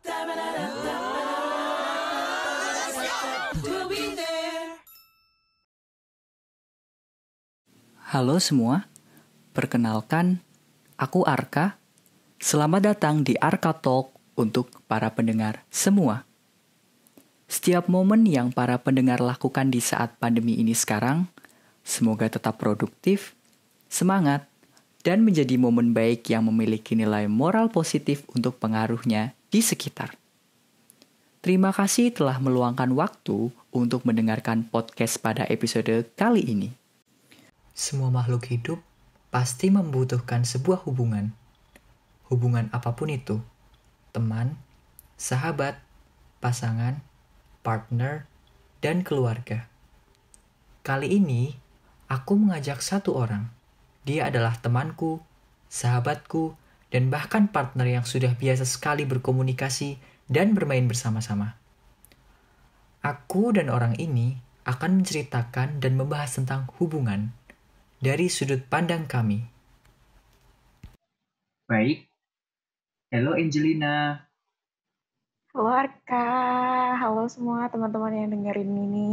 Halo semua, perkenalkan, aku Arka. Selamat datang di Arka Talk untuk para pendengar semua. Setiap momen yang para pendengar lakukan di saat pandemi ini sekarang, semoga tetap produktif, semangat, dan menjadi momen baik yang memiliki nilai moral positif untuk pengaruhnya di sekitar. Terima kasih telah meluangkan waktu untuk mendengarkan podcast pada episode kali ini. Semua makhluk hidup pasti membutuhkan sebuah hubungan. Hubungan apapun itu, teman, sahabat, pasangan, partner, dan keluarga. Kali ini, aku mengajak satu orang. Dia adalah temanku, sahabatku, dan bahkan partner yang sudah biasa sekali berkomunikasi dan bermain bersama-sama. Aku dan orang ini akan menceritakan dan membahas tentang hubungan dari sudut pandang kami. Baik. Halo Angelina. Halo Arka, halo semua teman-teman yang dengerin ini.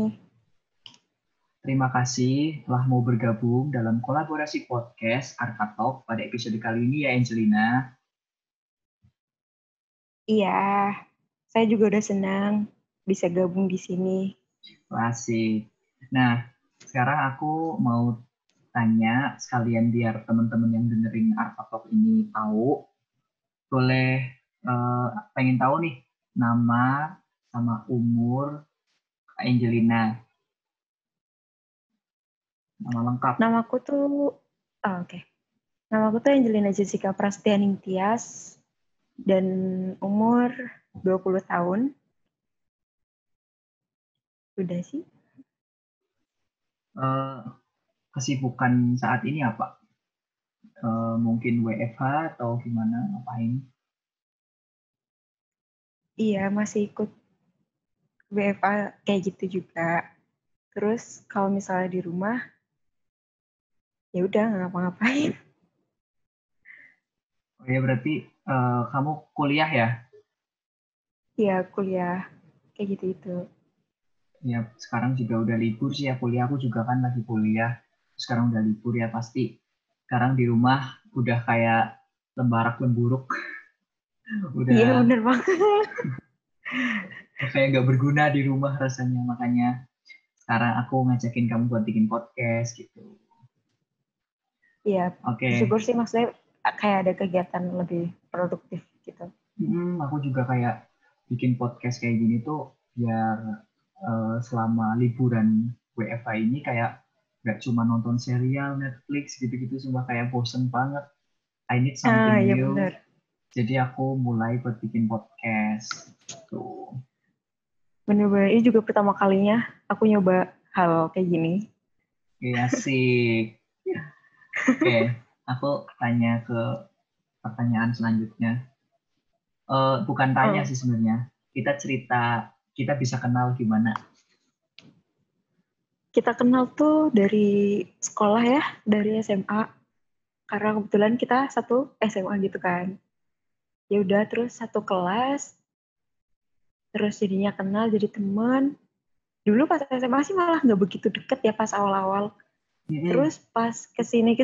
Terima kasih telah mau bergabung dalam kolaborasi podcast Arka Talk pada episode kali ini ya Angelina. Iya, saya juga udah senang bisa gabung di sini. Asik. Nah, sekarang aku mau tanya sekalian biar teman-teman yang dengerin Arka Talk ini tahu. Boleh pengen tahu nih nama sama umur Angelina. Nama lengkap. Namaku tuh Angelina Jessica Prasetya Tias dan umur 20 tahun. Udah sih. Kesibukan saat ini apa? Mungkin WFH atau gimana? Ngapain? Iya, masih ikut WFA kayak gitu juga. Terus kalau misalnya di rumah, ya udah nggak ngapa-ngapain. Oh ya berarti kamu kuliah ya? Iya, kuliah kayak gitu-gitu. Ya sekarang juga udah libur sih ya kuliah. Aku juga kan lagi kuliah. Sekarang udah libur ya pasti. Sekarang di rumah udah kayak lembarak lemburuk. Iya, Udah bener banget. kayak nggak berguna di rumah rasanya. Makanya sekarang aku ngajakin kamu buat bikin podcast gitu. Iya, Oke. bersyukur sih maksudnya kayak ada kegiatan lebih produktif gitu. Aku juga kayak bikin podcast kayak gini tuh biar selama liburan WFH ini kayak nggak cuma nonton serial Netflix gitu-gitu, cuma kayak bosen banget. I need something Iya new. benar. Jadi aku mulai buat bikin podcast. Tuh. Bener-bener ini juga pertama kalinya aku nyoba hal kayak gini. Oke, asik. Oke, aku tanya ke pertanyaan selanjutnya. Bukan tanya sih sebenarnya. Kita bisa kenal gimana? Kita kenal tuh dari sekolah ya, dari SMA. Karena kebetulan kita satu SMA gitu kan. Ya udah terus satu kelas. Terus jadinya kenal jadi teman. Dulu pas SMA sih malah nggak begitu deket ya pas awal-awal. Terus pas kesini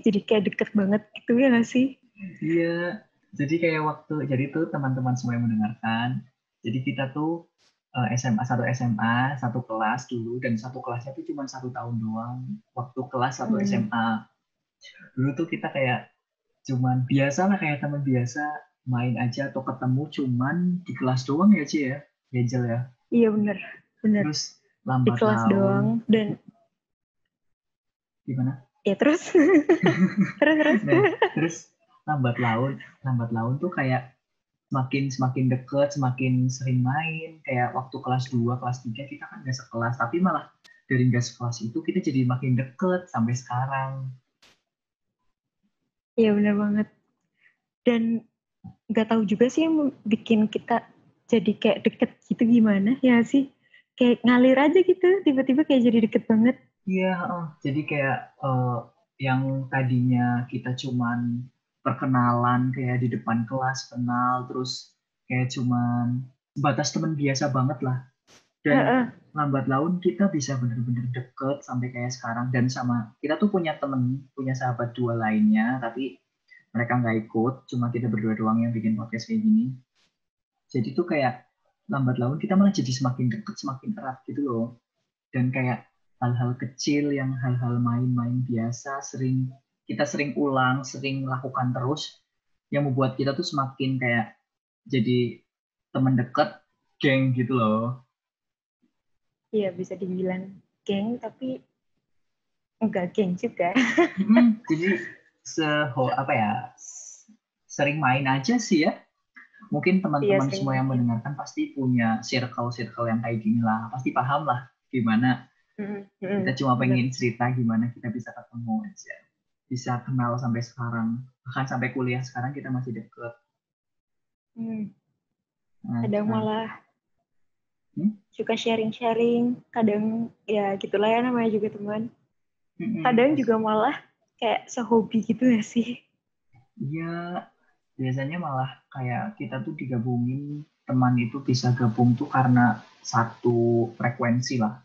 jadi kayak deket banget gitu ya nggak sih? Iya, jadi kayak jadi tuh teman-teman semua yang mendengarkan, jadi kita tuh SMA, satu kelas dulu, dan satu kelasnya tuh cuma 1 tahun doang, waktu kelas satu SMA. Dulu tuh kita kayak cuman biasa lah kayak teman biasa, main aja atau ketemu cuman di kelas doang ya Ci ya, Angel ya? Iya bener. Terus Di lambat kelas laun. doang dan Gimana? ya terus terus. Nah, terus lambat laun tuh kayak semakin deket, semakin sering main. Kayak waktu kelas 2, kelas 3 kita kan nggak sekelas, tapi malah dari nggak sekelas itu kita jadi makin deket sampai sekarang. Iya bener banget. Dan nggak tahu juga sih yang bikin kita jadi kayak deket gitu gimana ya sih? Kayak ngalir aja gitu, tiba-tiba kayak jadi deket banget. Iya, jadi kayak yang tadinya kita cuman perkenalan kayak di depan kelas kenal, terus kayak cuman batas teman biasa banget lah. Dan Heeh. lambat laun kita bisa bener-bener deket sampai kayak sekarang. Dan sama kita tuh punya temen, punya sahabat dua lainnya, tapi mereka nggak ikut, cuma kita berdua doang yang bikin podcast kayak gini. Jadi tuh kayak lambat laun kita malah jadi semakin deket, semakin erat gitu loh. Dan kayak hal-hal kecil yang hal-hal main-main biasa kita sering ulang, sering lakukan terus, yang membuat kita tuh semakin kayak jadi teman dekat, geng gitu loh. Iya, bisa dibilang geng, tapi enggak geng juga. Jadi sering main aja sih ya. Mungkin Iya, teman-teman sering semua yang main. mendengarkan pasti punya circle-circle yang kayak gini lah. Pasti paham lah gimana kita cuma Bener. pengen cerita gimana kita bisa ketemu aja. Bisa kenal sampai sekarang. Bahkan sampai kuliah sekarang kita masih deket. Kadang Nah, malah hmm? suka sharing-sharing, kadang ya gitulah ya namanya juga teman. Mm-mm. Kadang juga malah kayak sehobi gitu ya sih. Iya, biasanya malah kayak kita tuh digabungin, teman itu bisa gabung tuh karena satu frekuensi lah.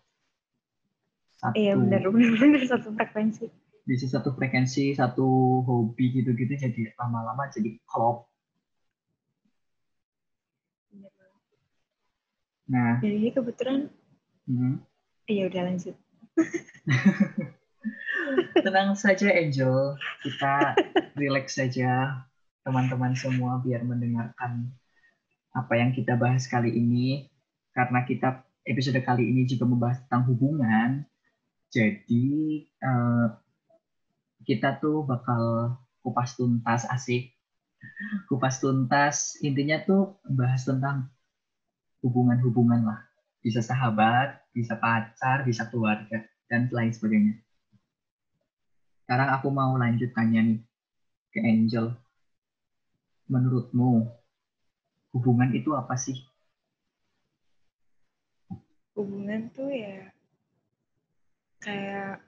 Iya, Satu bener satu frekuensi. bisa satu frekuensi, satu hobi gitu-gitu, jadi lama-lama jadi klop. Bener. Nah, Dan ini kebetulan, hmm. iya udah lanjut. Tenang saja Angel, kita relax saja teman-teman semua biar mendengarkan apa yang kita bahas kali ini. Karena kita episode kali ini juga membahas tentang hubungan, jadi kita tuh bakal kupas tuntas, asik. Kupas tuntas, intinya tuh bahas tentang hubungan-hubungan lah. Bisa sahabat, bisa pacar, bisa keluarga, dan lain sebagainya. Sekarang aku mau lanjut tanya nih ke Angel. Menurutmu, hubungan itu apa sih? Hubungan tuh ya kayak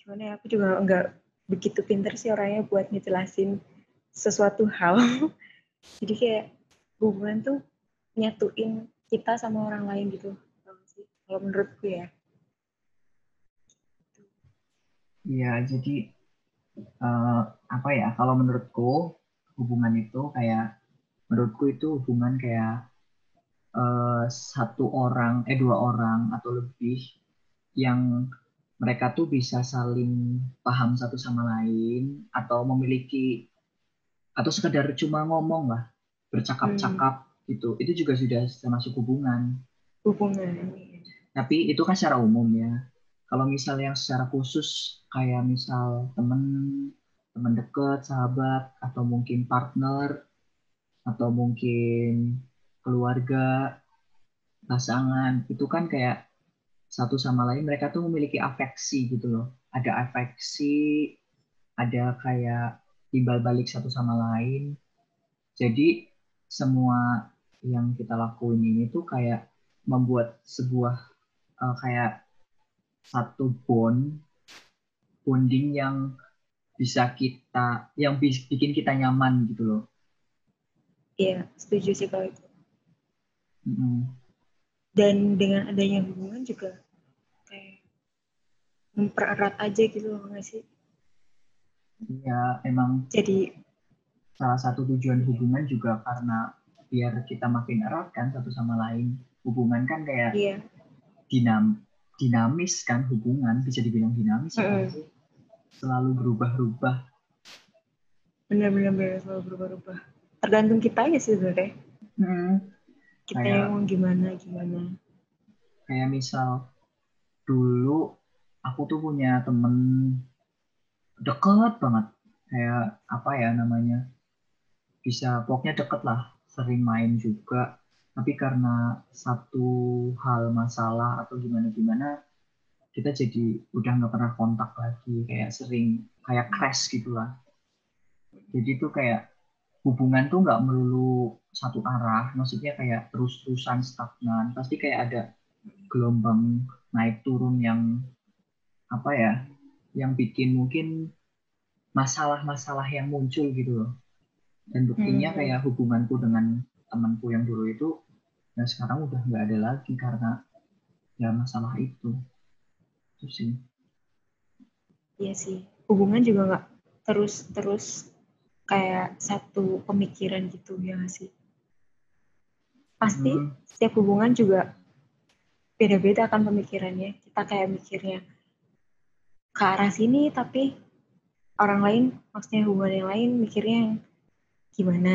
gimana ya, aku juga nggak begitu pinter sih orangnya buat ngejelasin sesuatu hal. Jadi kayak hubungan tuh nyatuin kita sama orang lain gitu. Kalau menurutku ya. Iya, jadi eh, apa ya? Kalau menurutku, hubungan itu menurutku itu hubungan kayak dua orang atau lebih yang mereka tuh bisa saling paham satu sama lain atau memiliki atau sekedar cuma ngomong lah, bercakap-cakap gitu. Itu juga sudah termasuk hubungan. Hubungan. Tapi itu kan secara umum ya. Kalau misal yang secara khusus kayak misal temen teman dekat, sahabat, atau mungkin partner, atau mungkin keluarga, pasangan, itu kan kayak satu sama lain mereka tuh memiliki afeksi gitu loh. Ada afeksi, ada kayak timbal balik satu sama lain. Jadi semua yang kita lakuin ini tuh kayak membuat sebuah kayak satu bonding yang bikin kita nyaman gitu loh. Iya, setuju sih kalau itu. Mm-mm. Dan dengan adanya hubungan juga kayak mempererat aja gitu loh nggak sih? Ya emang Jadi salah satu tujuan hubungan juga karena biar kita makin erat kan satu sama lain. Hubungan kan kayak iya, dinamis kan, hubungan bisa dibilang dinamis ya kan sih. Selalu berubah-ubah. benar-benar selalu berubah-ubah. Tergantung kita aja sih sebenarnya. Kita yang Kayak mau gimana. kayak misal dulu aku tuh punya temen deket banget, kayak apa ya namanya, bisa pokoknya deket lah, sering main juga, tapi karena satu hal masalah atau gimana kita jadi udah nggak pernah kontak lagi, kayak sering kayak crash gitulah. Jadi tuh kayak hubungan tuh nggak melulu satu arah, maksudnya kayak terus-terusan stagnan, pasti kayak ada gelombang naik turun yang apa ya, yang bikin mungkin masalah-masalah yang muncul gitu loh. Dan buktinya kayak hubunganku dengan temanku yang dulu itu, dan sekarang udah nggak ada lagi karena ya masalah itu sih. Iya sih, hubungan juga nggak terus kayak satu pemikiran gitu ya nggak sih. Pasti setiap hubungan juga beda-beda kan pemikirannya. Kita kayak mikirnya ke arah sini, tapi orang lain, maksudnya hubungan yang lain mikirnya yang gimana,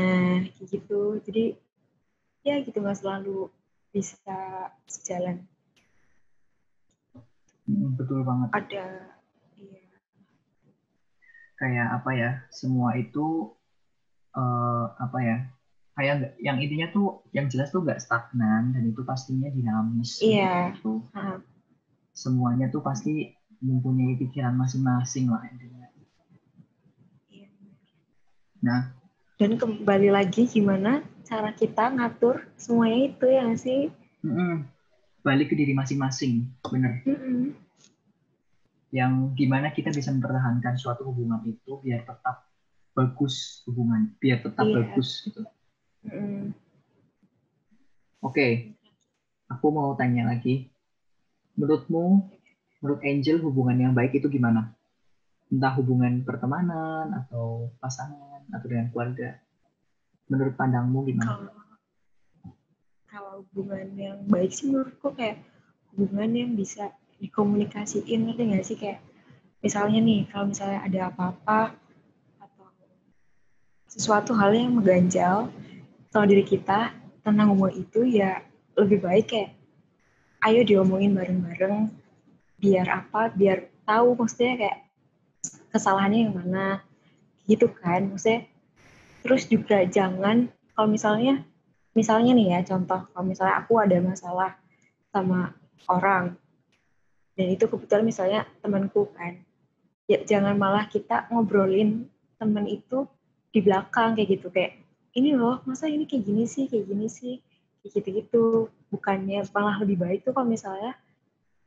kayak gitu. Jadi ya gitu, nggak selalu bisa sejalan. Betul banget. Ada, iya. Kayak apa ya, semua itu apa ya, kayak yang intinya tuh yang jelas tuh nggak stagnan dan itu pastinya dinamis. Iya. Gitu. Semuanya tuh pasti mempunyai pikiran masing-masing lah intinya. Iya. Nah, dan kembali lagi gimana cara kita ngatur semuanya itu ya nggak sih? Balik ke diri masing-masing, bener. Yang gimana kita bisa mempertahankan suatu hubungan itu biar tetap bagus hubungan, biar tetap bagus gitu. Oke, aku mau tanya lagi. Menurut Angel, hubungan yang baik itu gimana? Entah hubungan pertemanan atau pasangan atau dengan keluarga. Menurut pandangmu gimana? Kalau hubungan yang baik sih menurutku kayak hubungan yang bisa dikomunikasiin, ngerti nggak sih? Kayak misalnya nih, kalau misalnya ada apa-apa atau sesuatu hal yang mengganjal sama diri kita tentang hubungan itu, ya lebih baik kayak ayo diomongin bareng-bareng, biar apa, biar tahu maksudnya kayak kesalahannya yang mana, gitu kan. Maksudnya terus juga jangan, kalau misalnya nih ya contoh, kalau misalnya aku ada masalah sama orang dan itu kebetulan misalnya temanku kan, ya jangan malah kita ngobrolin teman itu di belakang kayak gitu, kayak ini loh masa ini kayak gini sih kayak gitu-gitu. Bukannya malah lebih baik tuh kalau misalnya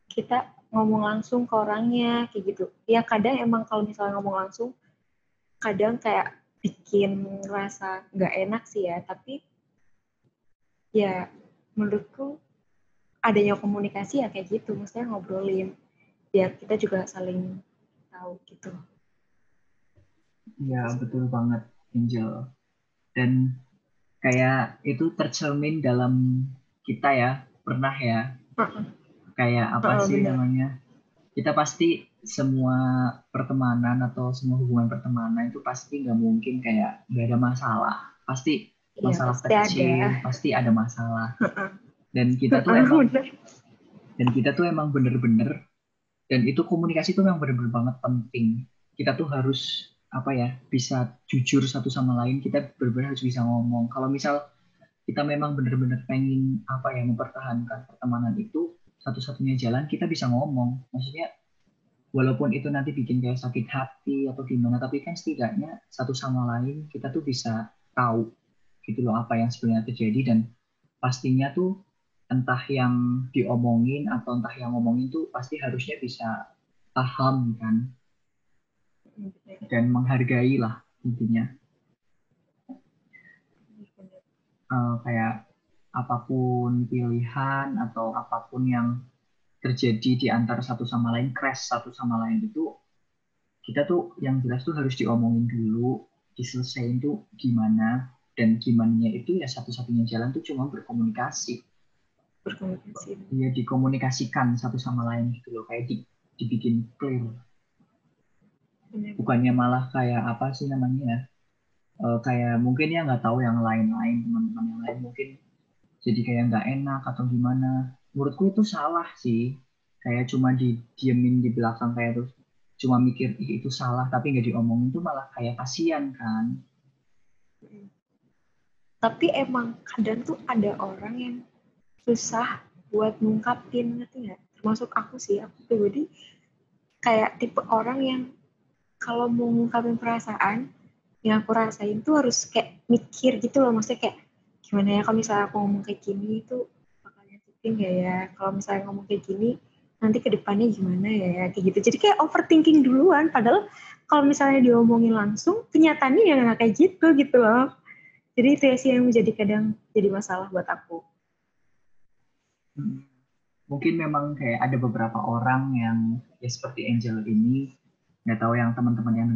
kita ngomong langsung ke orangnya kayak gitu. Ya kadang emang kalau misalnya ngomong langsung kadang kayak bikin rasa nggak enak sih ya, tapi ya menurutku adanya komunikasi ya kayak gitu, maksudnya ngobrolin biar kita juga saling tahu gitu. Ya betul banget Angel. Dan kayak itu tercermin dalam kita ya, pernah ya, kayak apa sih bener. namanya, kita pasti semua pertemanan atau semua hubungan pertemanan itu pasti nggak mungkin kayak nggak ada masalah, pasti masalah pasti kecil ada. pasti ada masalah. Dan kita tuh emang bener-bener, dan itu komunikasi tuh memang bener-bener banget penting. Kita tuh harus apa ya, bisa jujur satu sama lain, kita bener-bener harus bisa ngomong. Kalau misal kita memang bener-bener pengen apa ya, mempertahankan pertemanan itu, satu-satunya jalan kita bisa ngomong. Maksudnya walaupun itu nanti bikin kayak sakit hati atau gimana, tapi kan setidaknya satu sama lain kita tuh bisa tahu gitu loh apa yang sebenarnya terjadi. Dan pastinya tuh entah yang diomongin atau entah yang ngomongin tuh pasti harusnya bisa paham kan dan menghargai lah intinya. Kayak apapun pilihan atau apapun yang terjadi di antara satu sama lain, crash satu sama lain itu, kita tuh yang jelas tuh harus diomongin dulu, diselesain tuh gimana, dan gimana itu ya satu-satunya jalan tuh cuma berkomunikasi. Iya, dikomunikasikan satu sama lain gitu loh, kayak dibikin clear. Bukannya malah kayak apa sih namanya ya, kayak mungkin ya nggak tahu yang lain-lain, teman-teman yang lain mungkin jadi kayak nggak enak atau gimana. Menurutku itu salah sih, kayak cuma didiemin di belakang kayak terus cuma mikir itu salah tapi nggak diomongin tuh malah kayak kasihan kan. Tapi emang kadang tuh ada orang yang susah buat ngungkapin, ngerti nggak? Termasuk aku sih, aku pribadi kayak tipe orang yang kalau mau ngungkapin perasaan yang aku rasain tuh harus kayak mikir gitu loh, maksudnya kayak gimana ya kalau misalnya aku ngomong kayak gini itu bakal nyakitin gak ya, kalau misalnya ngomong kayak gini nanti ke depannya gimana ya, kayak gitu. Jadi kayak overthinking duluan, padahal kalau misalnya diomongin langsung kenyataannya ya nggak kayak gitu loh. Jadi itu ya sih yang menjadi kadang jadi masalah buat aku. Mungkin memang kayak ada beberapa orang yang ya seperti Angel ini, nggak tahu yang teman-teman yang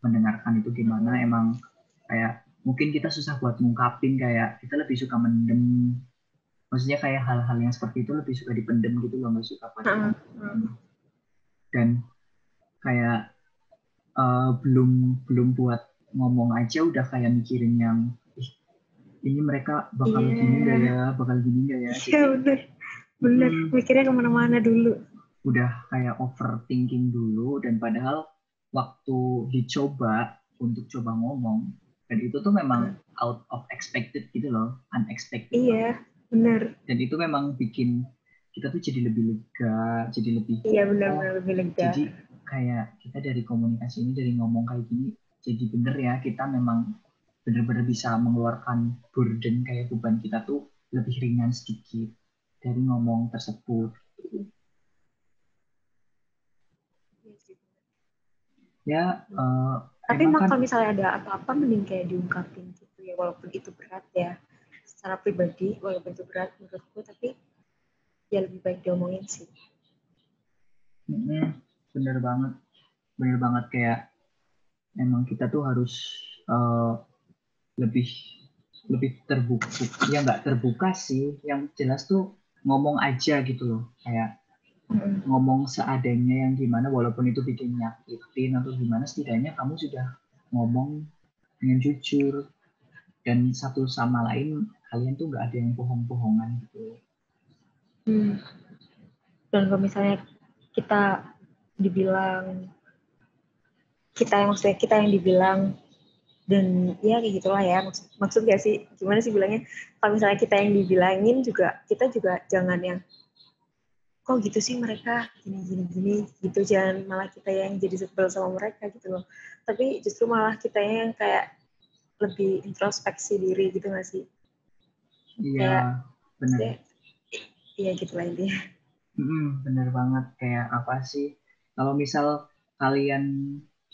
mendengarkan itu gimana, emang kayak mungkin kita susah buat ngungkapin, kayak kita lebih suka mendem, maksudnya kayak hal-hal yang seperti itu lebih suka dipendem gitu loh, nggak suka buat ngomong. Dan kayak belum buat ngomong aja udah kayak mikirin yang ini mereka bakal gini nggak ya, bakal gini nggak ya. Iya bener, mikirnya kemana-mana dulu. Udah kayak overthinking dulu, dan padahal waktu dicoba untuk coba ngomong, dan itu tuh memang out of expected gitu loh, unexpected. Iya, bener. Dan itu memang bikin kita tuh jadi lebih lega, jadi lebih benar-benar lebih lega. Jadi kayak kita dari komunikasi ini, dari ngomong kayak gini, jadi bener ya kita memang bener-bener bisa mengeluarkan burden, kayak beban kita tuh lebih ringan sedikit dari ngomong tersebut. Ya, tapi emang kalau misalnya ada apa-apa mending kayak diungkapin gitu ya, walaupun itu berat ya secara pribadi, walaupun itu berat menurutku, tapi ya lebih baik diomongin sih. Bener banget kayak emang kita tuh harus lebih terbuka, ya nggak terbuka sih, yang jelas tuh ngomong aja gitu loh, kayak ngomong seadanya yang gimana, walaupun itu bikin nyakitin atau gimana, setidaknya kamu sudah ngomong dengan jujur, dan satu sama lain kalian tuh nggak ada yang bohong-bohongan gitu. Dan kalau misalnya kita dibilang, maksudnya kita yang dibilang, dan ya kayak gitulah ya, maksud gak sih, gimana sih bilangnya, kalau misalnya kita yang dibilangin juga, kita juga jangan yang kok gitu sih mereka gini gitu, jangan malah kita yang jadi sebel sama mereka gitu loh, tapi justru malah kita yang kayak lebih introspeksi diri gitu gak sih? Iya, benar. Iya gitu lah intinya. Bener banget, kayak apa sih, kalau misal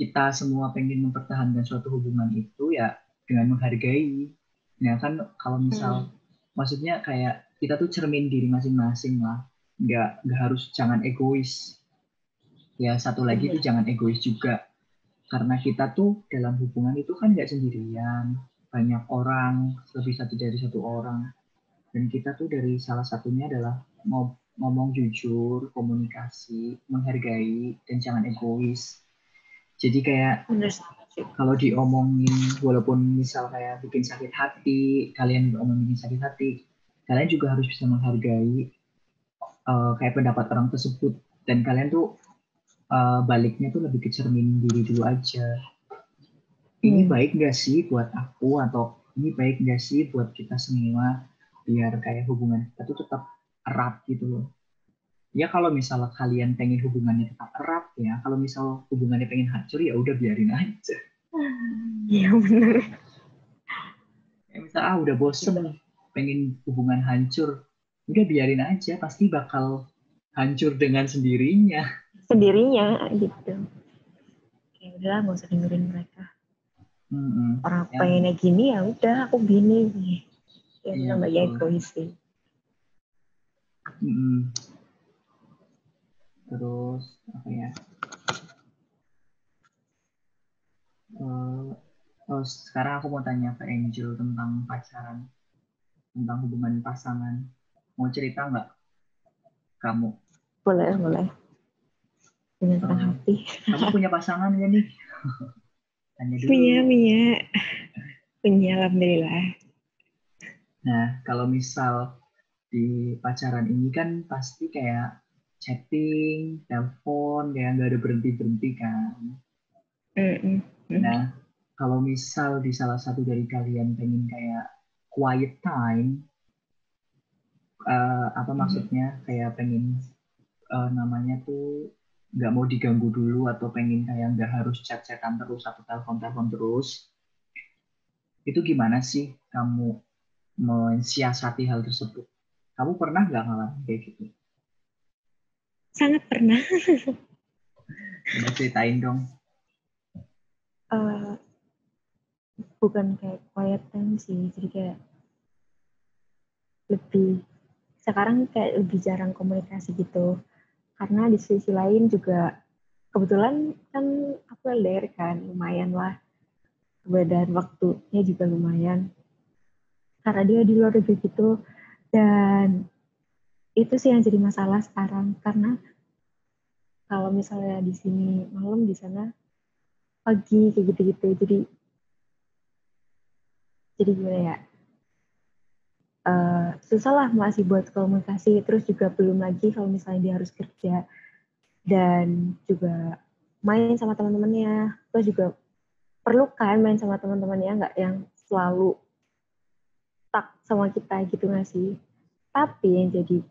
kita semua pengen mempertahankan suatu hubungan itu ya dengan menghargai. Ya kan, kalau misal maksudnya kayak kita tuh cermin diri masing-masing lah, nggak harus, jangan egois. Ya satu lagi tuh jangan egois juga, karena kita tuh dalam hubungan itu kan nggak sendirian, banyak orang, lebih dari satu orang, dan kita tuh dari salah satunya adalah ngomong jujur, komunikasi, menghargai, dan jangan egois. Jadi kayak kalau diomongin, walaupun misal kayak bikin sakit hati, kalian diomongin bikin sakit hati, kalian juga harus bisa menghargai kayak pendapat orang tersebut, dan kalian tuh baliknya tuh lebih ke cermin diri dulu aja. Ini baik nggak sih buat aku, atau ini baik nggak sih buat kita semua, biar kayak hubungan kita tuh tetap erat gitu loh. Ya kalau misalnya kalian pengen hubungannya tetap erat ya, kalau misal hubungannya pengen hancur ya udah biarin aja. Iya benar. Ya misal udah bosen pengen hubungan hancur, udah biarin aja, pasti bakal hancur dengan sendirinya gitu. Ya udah nggak usah dengerin mereka. Orang yang pengennya gini ya udah aku gini. Ya iya, nggak ya egois sih. Terus apa ya? Sekarang aku mau tanya ke Angel tentang pacaran, tentang hubungan pasangan. Mau cerita nggak kamu? Boleh. Dengan senang hati. Kamu punya pasangan nggak nih? Tanya dulu. Punya, alhamdulillah. Nah, kalau misal di pacaran ini kan pasti kayak chatting, telepon, kayak nggak ada berhenti-berhenti kan. Nah, kalau misal di salah satu dari kalian pengen kayak quiet time, apa maksudnya, kayak pengen namanya tuh nggak mau diganggu dulu, atau pengen kayak nggak harus chat-chatan terus atau telepon-telepon terus, itu gimana sih kamu mensiasati hal tersebut? Kamu pernah nggak ngalamin kayak gitu? Sangat pernah. Coba ceritain dong. bukan kayak quiet time sih, jadi kayak sekarang kayak lebih jarang komunikasi gitu. Karena di sisi lain juga kebetulan kan aku LDR kan, lumayan lah. Perbedaan waktunya juga lumayan. Karena dia di luar negeri gitu. Dan itu sih yang jadi masalah sekarang. Karena kalau misalnya di sini malam, di sana pagi, kayak gitu-gitu. Jadi gimana ya? Susah lah masih buat komunikasi. Terus juga belum lagi kalau misalnya dia harus kerja. Dan juga main sama teman-temannya. Terus juga perlu kan main sama teman-temannya, nggak yang selalu stuck sama kita gitu nggak sih? Tapi yang jadi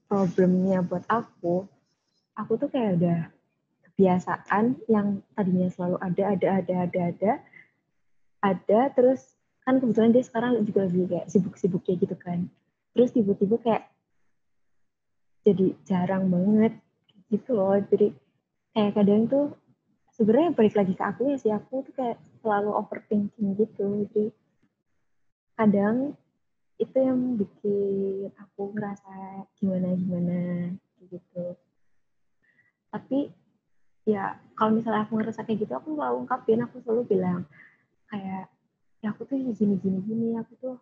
problemnya buat aku tuh kayak udah kebiasaan yang tadinya selalu ada, terus kan kebetulan dia sekarang juga lebih kayak sibuk-sibuk kayak gitu kan. Terus tiba-tiba kayak jadi jarang banget gitu loh. Jadi kayak kadang tuh sebenarnya balik lagi ke aku ya sih, aku tuh kayak selalu overthinking gitu. Jadi kadang itu yang bikin aku ngerasa gimana gitu. Tapi ya kalau misalnya aku ngerasa kayak gitu, aku selalu ungkapin, aku selalu bilang kayak ya aku tuh gini, aku tuh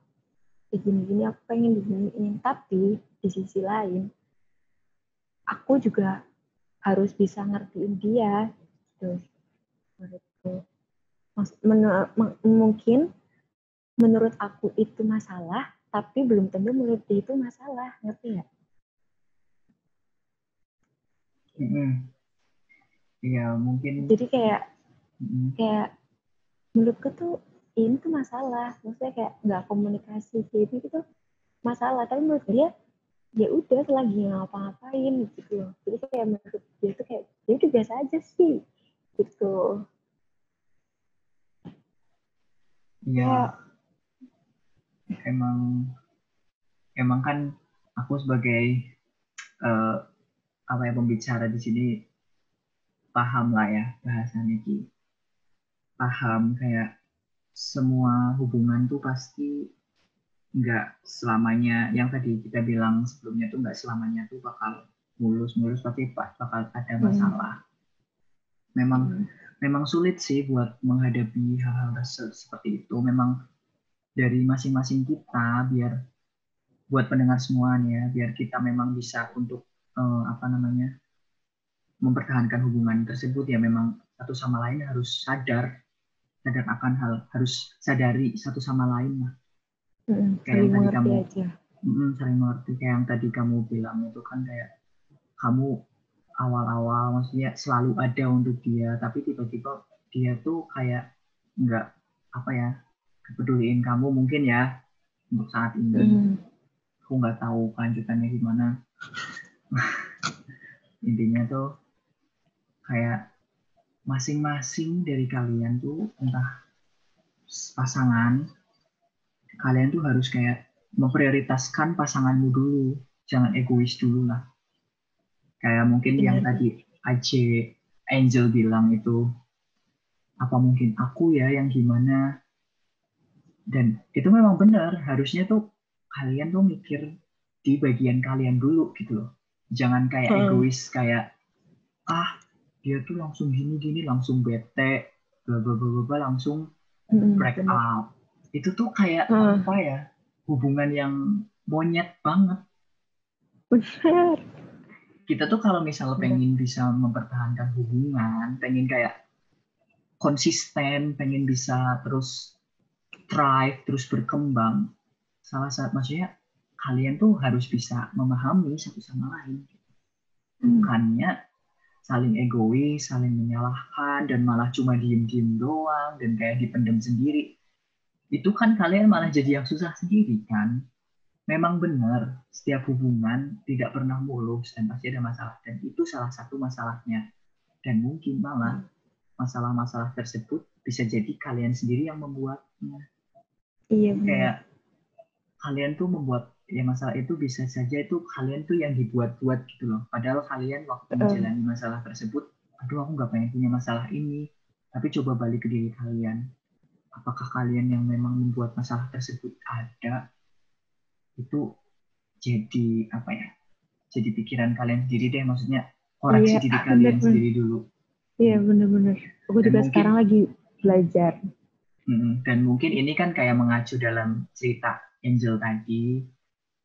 gini, aku pengen diginiin. Tapi di sisi lain aku juga harus bisa ngertiin dia gitu. Menurutku mungkin menurut aku itu masalah, tapi belum tentu menurut dia itu masalah, ngerti nggak? Iya, mungkin. Jadi kayak menurutku tuh ini tuh masalah, maksudnya kayak nggak komunikasi, jadi itu masalah. Tapi menurut dia ya udah lagi ngapa-ngapain gitu loh. Jadi kayak menurut dia tuh kayak ya udah biasa aja sih gitu. Iya, emang kan aku sebagai pembicara di sini paham lah ya bahasanya Ki. Paham kayak semua hubungan tuh pasti nggak selamanya, yang tadi kita bilang sebelumnya tuh nggak selamanya tuh bakal mulus-mulus, tapi bakal ada masalah. Memang sulit sih buat menghadapi hal-hal seperti itu. Memang dari masing-masing kita, biar buat pendengar semuanya, biar kita memang bisa untuk mempertahankan hubungan tersebut, ya memang satu sama lain harus sadar akan harus sadari satu sama lain lah. Kayak yang tadi kamu saling mengerti, kayak yang tadi kamu bilang itu kan, kayak kamu awal-awal maksudnya selalu ada untuk dia, tapi tiba-tiba dia tuh kayak nggak kepeduliin kamu mungkin ya untuk saat ini. Aku nggak tahu kelanjutannya gimana. Intinya tuh kayak masing-masing dari kalian tuh, entah pasangan, kalian tuh harus kayak memprioritaskan pasanganmu dulu, jangan egois dulu lah. Kayak mungkin yang tadi Angel bilang itu, apa mungkin aku ya yang gimana, dan itu memang benar, harusnya tuh kalian tuh mikir di bagian kalian dulu gitu loh. Jangan kayak egois, kayak dia tuh langsung gini langsung bete bla bla bla bla, langsung break up. Itu tuh kayak hubungan yang monyet banget. Benar. Kita tuh kalau misal pengen bisa mempertahankan hubungan, pengen kayak konsisten, pengen bisa terus thrive, terus berkembang, maksudnya kalian tuh harus bisa memahami satu sama lain. Bukannya saling egois, saling menyalahkan, dan malah cuma diem-diem doang, dan kayak dipendam sendiri. Itu kan kalian malah jadi yang susah sendiri kan. Memang benar, setiap hubungan tidak pernah mulus dan pasti ada masalah, dan itu salah satu masalahnya. Dan mungkin malah masalah-masalah tersebut bisa jadi kalian sendiri yang membuatnya. Iya. Kayak kalian tuh membuat masalah itu, bisa saja itu kalian tuh yang dibuat-buat gitu loh. Padahal kalian waktu menjalani masalah tersebut, aduh aku nggak pengen punya masalah ini, Tapi coba balik ke diri kalian. Apakah kalian yang memang membuat masalah tersebut ada? Itu jadi apa ya? Jadi pikiran kalian sendiri deh, maksudnya koreksi Iya, diri kalian bener-bener. sendiri dulu. Iya, bener-bener. Aku Dan juga sekarang mungkin lagi belajar. dan mungkin ini kan kayak mengacu dalam cerita Angel tadi.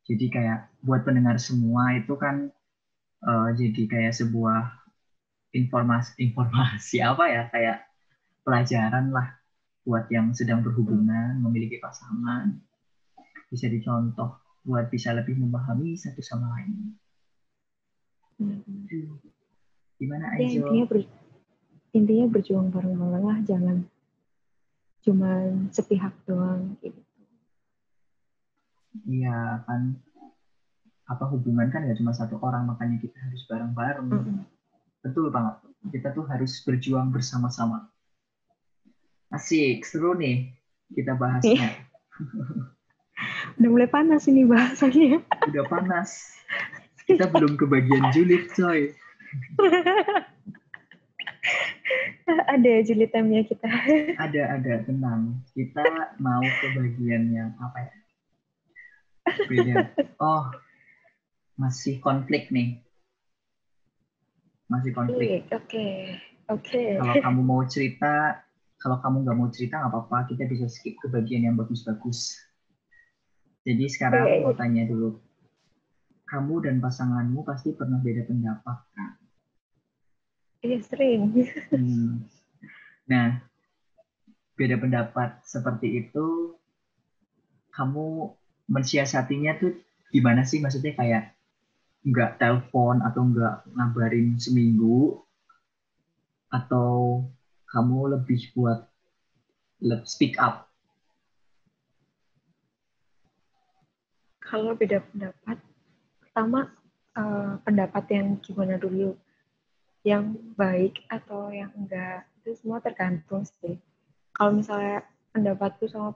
Jadi kayak buat pendengar semua itu kan jadi kayak sebuah informasi apa ya, kayak pelajaran lah buat yang sedang berhubungan, memiliki pasangan, bisa dicontoh buat bisa lebih memahami satu sama lain. Bener-bener. Gimana Ya, Angel? intinya berjuang bareng-bareng lah, jangan cuman sepihak doang gitu. Iya kan, apa hubungan kan nggak cuma satu orang, makanya kita harus bareng-bareng. Mm-mm. Betul banget. Kita tuh harus berjuang bersama-sama. Asik, seru nih kita bahasnya. Nih, udah mulai panas ini bahasanya. Udah panas. Kita belum ke bagian julid, coy. Ada julitannya kita. Ada, tenang. Kita mau ke bagian yang apa ya? Beda. Oh, masih konflik nih. Masih konflik. Oke. Kalau kamu mau cerita, kalau kamu nggak mau cerita nggak apa-apa. Kita bisa skip ke bagian yang bagus-bagus. Jadi sekarang aku mau Oke. tanya dulu. Kamu dan pasanganmu pasti pernah beda pendapat, kan? Iya, sering. Nah, beda pendapat seperti itu, kamu mensiasatinya tuh gimana sih? Maksudnya kayak nggak telepon atau nggak ngabarin seminggu, atau kamu lebih buat speak up? Kalau beda pendapat, pertama pendapat yang gimana dulu, yang baik atau yang enggak, itu semua tergantung sih. Kalau misalnya pendapatku sama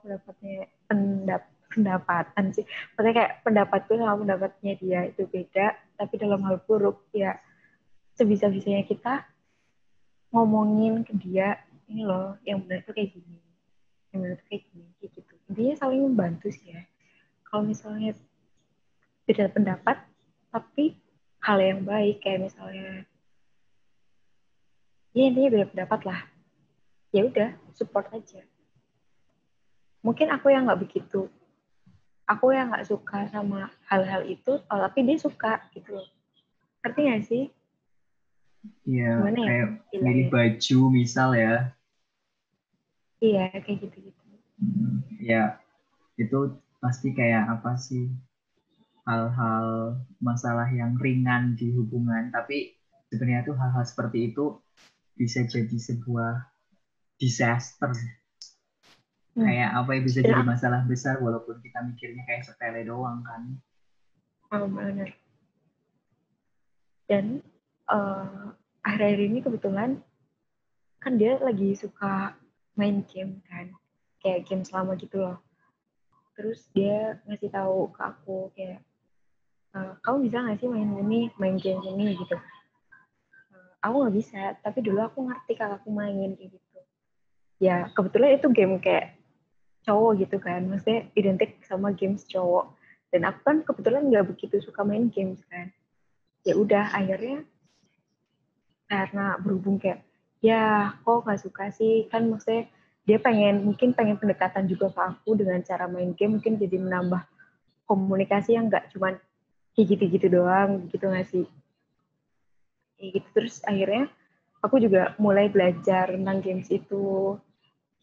pendapatan sih, maksudnya kayak pendapatku sama pendapatnya dia itu beda, tapi dalam hal buruk ya sebisa-bisanya kita ngomongin ke dia, ini loh yang benar tuh kayak gini, yang benar tuh kayak gini, kayak gitu. Intinya saling membantu sih ya. Kalau misalnya beda pendapat tapi hal yang baik, kayak misalnya ya intinya beda pendapat lah, ya udah support aja. Mungkin aku yang nggak begitu, aku yang nggak suka sama hal-hal itu, tapi dia suka gitu loh. Ngerti nggak sih? Ya Gimana ya kayak milih bilangnya? baju misal ya. Iya, kayak gitu-gitu. Ya itu pasti kayak apa sih, hal-hal masalah yang ringan di hubungan, tapi sebenarnya tuh hal-hal seperti itu bisa jadi sebuah disaster, kayak apa yang bisa jadi Dan masalah besar walaupun kita mikirnya kayak sepele doang kan. benar. Dan akhir-akhir ini kebetulan kan dia lagi suka main game kan, kayak game selama gitu loh. Terus dia ngasih tahu ke aku kayak, kamu bisa nggak sih main game ini gitu. Aku nggak bisa, tapi dulu aku ngerti kalau aku main kayak gitu. Ya kebetulan itu game kayak cowok gitu kan, maksudnya identik sama games cowok. Dan aku kan kebetulan nggak begitu suka main games kan. Ya udah akhirnya karena berhubung kayak, ya kok nggak suka sih, kan maksudnya dia mungkin pengen pendekatan juga ke aku dengan cara main game, mungkin jadi menambah komunikasi yang nggak cuman kayak gitu-gitu doang gitu nggak sih. Kayak gitu. Terus akhirnya aku juga mulai belajar tentang games itu,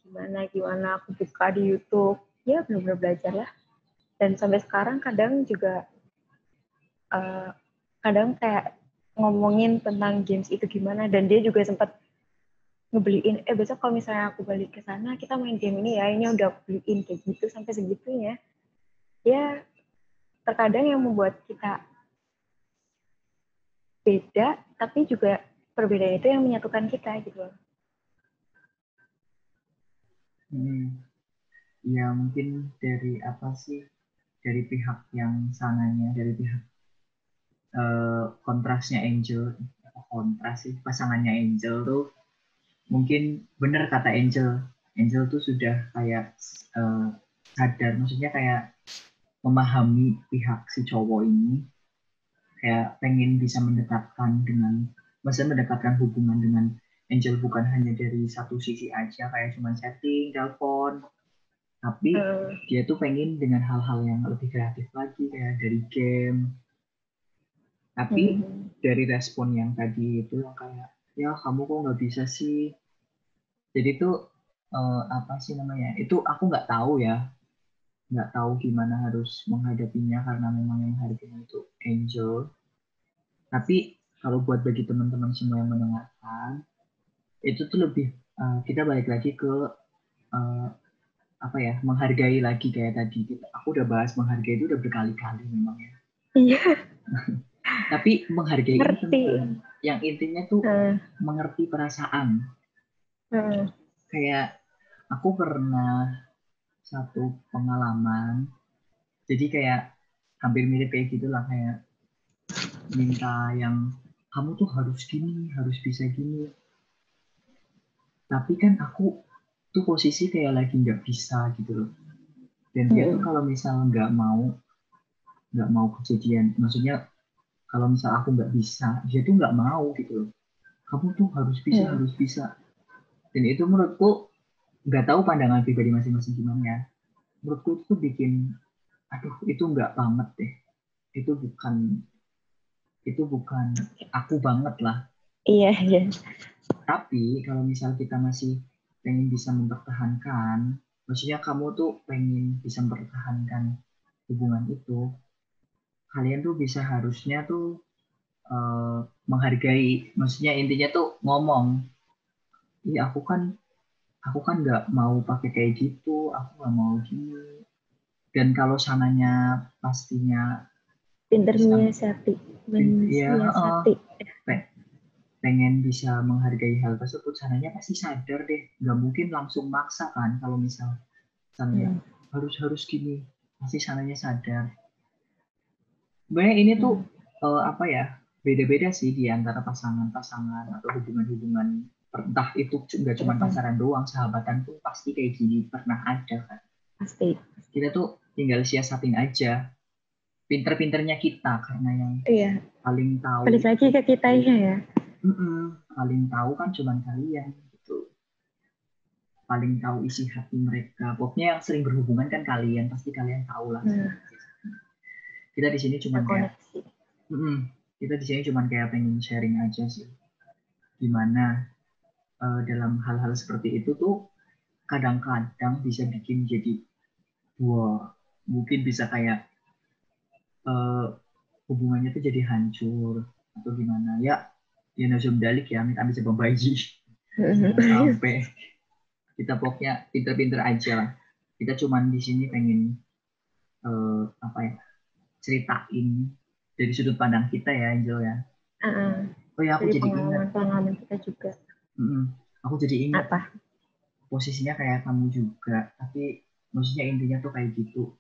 gimana aku buka di YouTube, ya benar-benar belajar lah. Dan sampai sekarang kadang juga kadang kayak ngomongin tentang games itu gimana, dan dia juga sempat ngebeliin, besok kalau misalnya aku balik ke sana kita main game ini udah aku beliin, kayak gitu sampai segitunya. Ya terkadang yang membuat kita beda, tapi juga perbedaan itu yang menyatukan kita gitu loh. Ya mungkin dari apa sih, dari pihak yang sananya, dari pihak kontrasnya Angel, apa kontras sih, pasangannya Angel tuh mungkin benar kata Angel tuh sudah kayak sadar, maksudnya kayak memahami pihak si cowok ini, kayak pengen bisa maksudnya mendekatkan hubungan dengan Angel bukan hanya dari satu sisi aja, kayak cuma chatting, telepon, tapi dia tuh pengen dengan hal-hal yang lebih kreatif lagi, kayak dari game. Tapi dari respon yang tadi itu yang kayak, ya kamu kok nggak bisa sih. Jadi tuh apa sih namanya? Itu aku nggak tahu ya, nggak tahu gimana harus menghadapinya karena memang yang harganya itu Angel. Tapi kalau buat bagi teman-teman semua yang mendengarkan, itu tuh lebih kita balik lagi ke apa ya, menghargai lagi kayak tadi. Aku udah bahas menghargai itu udah berkali-kali memang ya. Iya. Tapi menghargai ini Ngerti. penting. Yang intinya tuh mengerti perasaan. Kayak aku pernah satu pengalaman, jadi kayak hampir mirip kayak gitulah, kayak minta yang kamu tuh harus gini, harus bisa gini. Tapi kan aku tuh posisi kayak lagi nggak bisa gitu loh. Dan dia tuh kalau misal nggak mau kejadian, maksudnya kalau misal aku nggak bisa, dia tuh nggak mau gitu loh. Kamu tuh harus bisa. Dan itu menurutku, nggak tahu pandangan pribadi masing-masing gimana ya. Menurutku itu bikin, aduh itu nggak banget deh. Itu bukan aku banget lah. Iya. Tapi kalau misal kita masih pengen bisa mempertahankan, maksudnya kamu tuh pengen bisa mempertahankan hubungan itu, kalian tuh bisa harusnya tuh menghargai, maksudnya intinya tuh ngomong, iya aku kan nggak mau pakai kayak gitu, aku nggak mau gini. Dan kalau sananya pastinya Pinter bisa, menyiasati. pengen bisa menghargai hal tersebut, sananya pasti sadar deh, nggak mungkin langsung maksa kan. Kalau misal sananya harus gini, pasti sananya sadar. Sebenarnya ini tuh apa ya, beda-beda sih di antara pasangan-pasangan atau hubungan-hubungan, entah itu nggak cuma pacaran doang, sahabatan tuh pasti kayak gini pernah ada kan. Pasti. Kita tuh tinggal siasatin aja, pinter-pinternya kita, karena yang paling tahu. Balik lagi ke kitanya ya. Paling tahu kan cuma kalian gitu. Paling tahu isi hati mereka. Pokoknya yang sering berhubungan kan kalian, pasti kalian tahu lah. Kita di sini cuma kayak, kita di sini cuma kayak pengen sharing aja sih. Gimana dalam hal-hal seperti itu tuh kadang-kadang bisa bikin jadi, mungkin bisa kayak hubungannya tuh jadi hancur atau gimana ya nazum dalik ya, amit amit sebab bayi. Sampai kita pokoknya pinter-pinter aja lah. Kita cuman di sini pengen apa ya, ceritain dari sudut pandang kita ya, Angel ya. Oh ya, aku jadi ingat pengalaman kita juga. Aku jadi ingat apa? Posisinya kayak kamu juga, tapi maksudnya intinya tuh kayak gitu.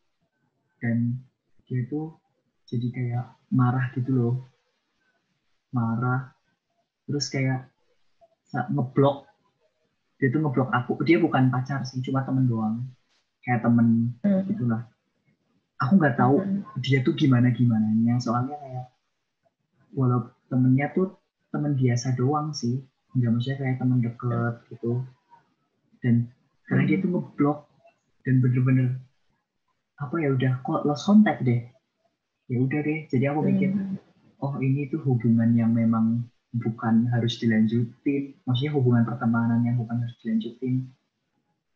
Dan dia tuh jadi kayak marah gitu loh, terus kayak ngeblok. Dia tuh ngeblok aku, dia bukan pacar sih, cuma temen doang, kayak temen gitulah. Aku nggak tahu dia tuh gimananya, soalnya kayak walaupun temennya tuh temen biasa doang sih, nggak, maksudnya kayak temen deket gitu. Dan karena dia tuh ngeblok dan bener-bener apa ya, udah kok lost contact deh. Ya udah deh, jadi aku mikir, oh ini tuh hubungan yang memang bukan harus dilanjutin, maksudnya hubungan pertemanan yang bukan harus dilanjutin,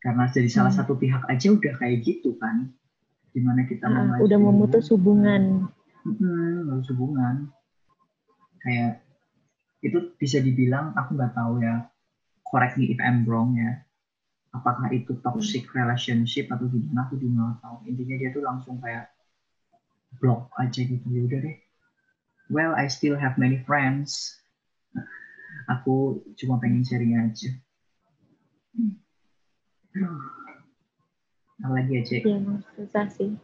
karena jadi salah satu pihak aja udah kayak gitu kan, gimana kita mau udah memutus hubungan. Memutus hubungan kayak itu bisa dibilang, aku nggak tahu ya, correct me if I'm wrong ya, apakah itu toxic relationship atau gimana, aku juga nggak tahu. Intinya dia tuh langsung kayak block aja gitu. Ya udah deh, well I still have many friends, aku cuma pengen sharing aja. Apa lagi ya, Cek? Iya, susah sih.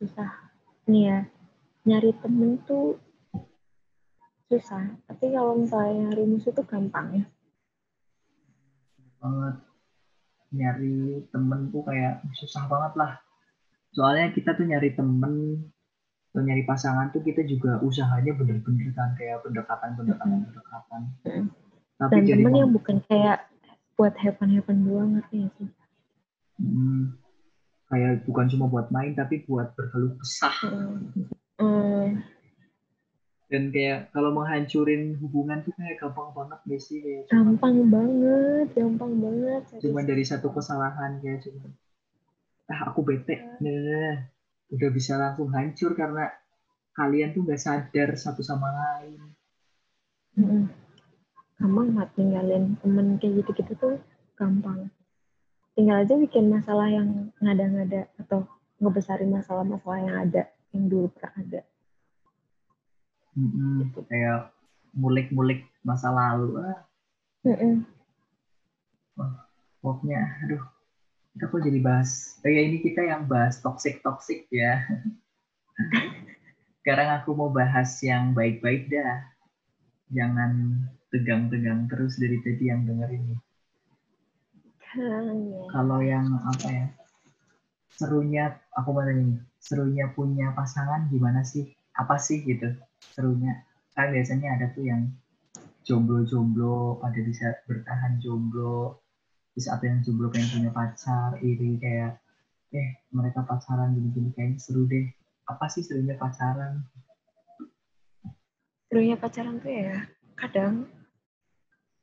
Susah nih ya, nyari temen tuh susah. Tapi kalau misalnya nyari musuh tuh gampang ya. Banget nyari temen tuh kayak susah banget lah. Soalnya kita tuh nyari temen atau nyari pasangan tuh kita juga usahanya bener-bener kan kayak pendekatan. Tapi Dan dari temen yang bukan kayak buat heaven doang, ngerti gak sih? Kayak bukan cuma buat main tapi buat berkeluh kesah. Dan kayak kalau menghancurin hubungan tuh kayak gampang banget gak sih? Kayak gampang banget. Cuma dari satu kesalahan kayak cuma aku bete. Nah, udah bisa langsung hancur karena kalian tuh nggak sadar satu sama lain. Gampang banget ninggalin temen kayak gitu-gitu tuh gampang. Tinggal aja bikin masalah yang ngada-ngada atau ngebesarin masalah-masalah yang ada, yang dulu pernah ada. Kayak mulik-mulik masa lalu. Pokoknya, aduh, kita kok jadi bahas. Ya ini kita yang bahas toxic ya. Sekarang aku mau bahas yang baik-baik dah. Jangan tegang-tegang terus dari tadi yang denger ini. Kalau yang apa ya? Serunya, aku mau tanya nih, serunya punya pasangan gimana sih? Apa sih gitu serunya? Kan biasanya ada tuh yang jomblo-jomblo, pada bisa bertahan jomblo. Terus ada yang jomblo pengen punya pacar, iri kayak, mereka pacaran gini-gini kayaknya seru deh. Apa sih serunya pacaran? Serunya pacaran tuh ya, kadang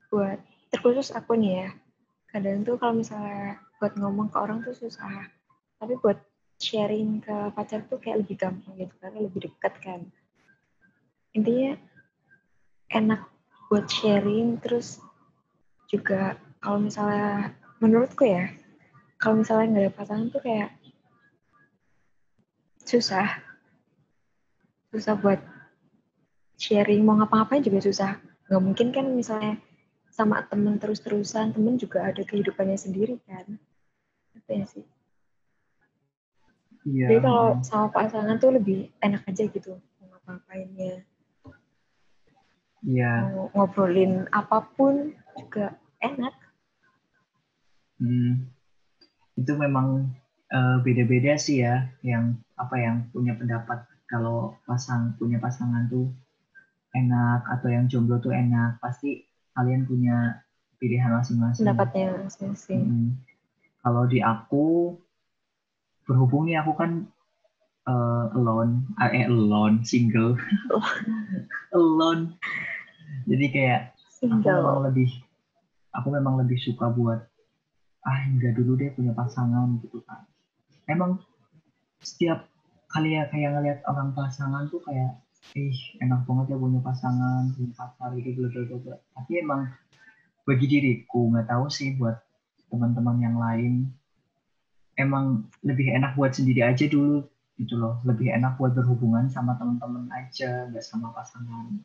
buat, terkhusus aku nih ya, kadang tuh kalau misalnya buat ngomong ke orang tuh susah. Tapi buat sharing ke pacar tuh kayak lebih gampang gitu, karena lebih dekat kan. Intinya enak buat sharing, terus juga kalau misalnya menurutku ya, kalau misalnya nggak ada pasangan tuh kayak susah buat sharing, mau ngapa-ngapain juga susah. Nggak mungkin kan misalnya sama temen terus-terusan, temen juga ada kehidupannya sendiri kan. Itu ya sih. Iya. Jadi kalau sama pasangan tuh lebih enak aja gitu, mau ngapa-ngapainnya. Iya. Mau ngobrolin apapun juga enak. Itu memang beda-beda sih ya, yang punya pendapat kalau punya pasangan tuh enak atau yang jomblo tuh enak. Pasti kalian punya pilihan masing-masing. Pendapatnya masing-masing. Kalau di aku, berhubung nih aku kan single. Alone. Jadi kayak aku memang lebih suka buat enggak dulu deh punya pasangan gitu kan. Emang setiap kali ya kayak ngeliat orang pasangan tuh kayak enak banget ya punya pasangan, punya pacar gitu. Tapi emang bagi diriku, nggak tahu sih buat teman-teman yang lain, emang lebih enak buat sendiri aja dulu gitu loh. Lebih enak buat berhubungan sama teman-teman aja, nggak sama pasangan.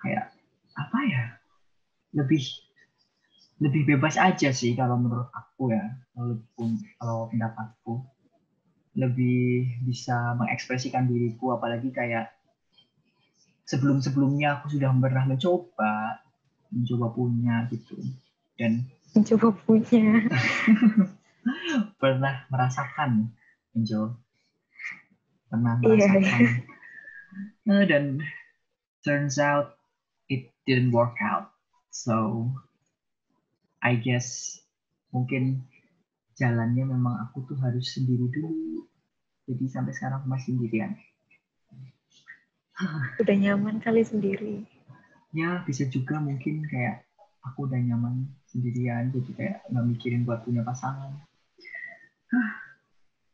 Kayak apa ya? Lebih bebas aja sih kalau menurut aku ya. Kalau pendapatku lebih bisa mengekspresikan diriku, apalagi kayak sebelum-sebelumnya aku sudah pernah mencoba punya gitu, dan pernah merasakan dan turns out it didn't work out, so I guess mungkin jalannya memang aku tuh harus sendiri dulu, jadi sampai sekarang masih sendirian. Udah nyaman kali sendiri. Ya bisa juga mungkin kayak aku udah nyaman sendirian, jadi kayak nggak mikirin buat punya pasangan.